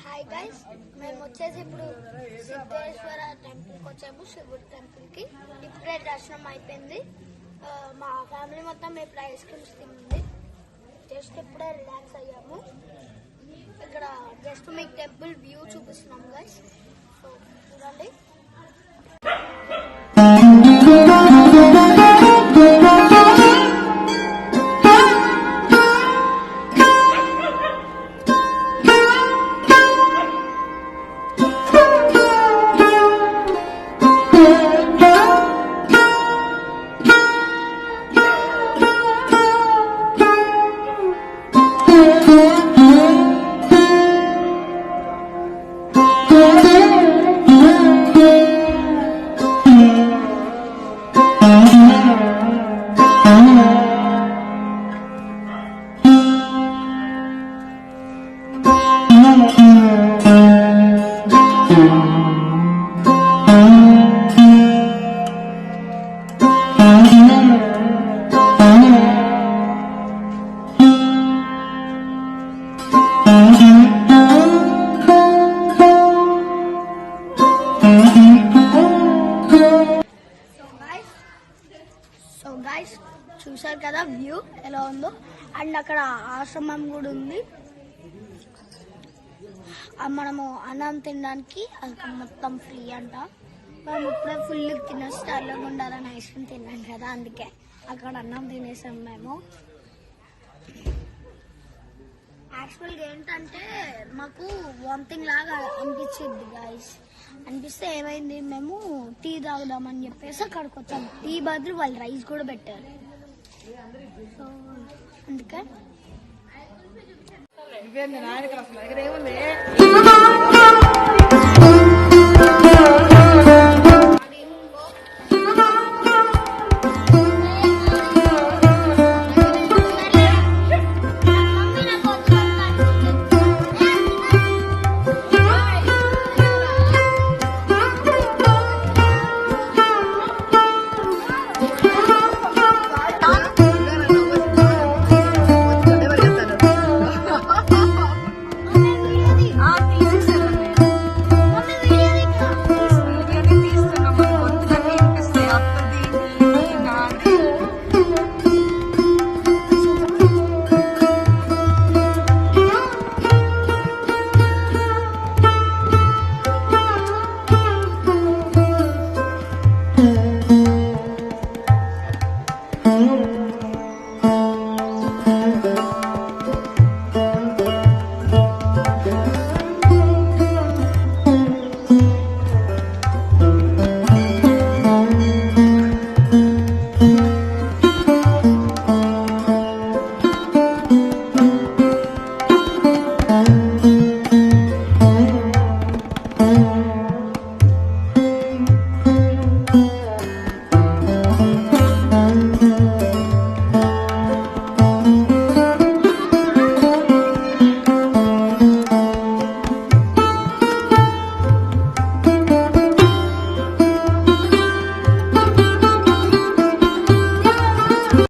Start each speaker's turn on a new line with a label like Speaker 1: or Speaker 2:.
Speaker 1: Hi guys, మేము వచ్చేసి ఇప్పుడు సిద్ధేశ్వర టెంపుల్కి వచ్చాము. శివుడి టెంపుల్కి ఇప్పుడే దర్శనం అయిపోయింది. మా ఫ్యామిలీ మొత్తం ఇప్పుడు ఐస్ క్రీమ్స్ తింది. జస్ట్ ఇప్పుడే రిలాక్స్ అయ్యాము. ఇక్కడ జస్ట్ మీకు టెంపుల్ వ్యూ చూపిస్తున్నాం గైస్. సో చూడండి. సో గైస్ చూసారు కదా వ్యూ ఎలా ఉందో. అండ్ అక్కడ ఆశ్రమం కూడా ఉంది. మనము అన్నం తినడానికి అక్కడ మొత్తం ఫ్రీ అంట. మనం ఇప్పుడే ఫుల్ తినేసి చల్లగా ఉండాలని ఐస్ క్రీమ్ తిన్నాం కదా, అందుకే అక్కడ అన్నం తినేసాం మేము. యాక్చువల్గా ఏంటంటే మాకు వామిటింగ్ లాగా అనిపించింది గైస్. అనిపిస్తే ఏమైంది, మేము టీ తాగుదామని చెప్పేసి అక్కడికి వచ్చాం. టీ బదులు వాళ్ళు రైస్ కూడా పెట్టారు. సో అందుకే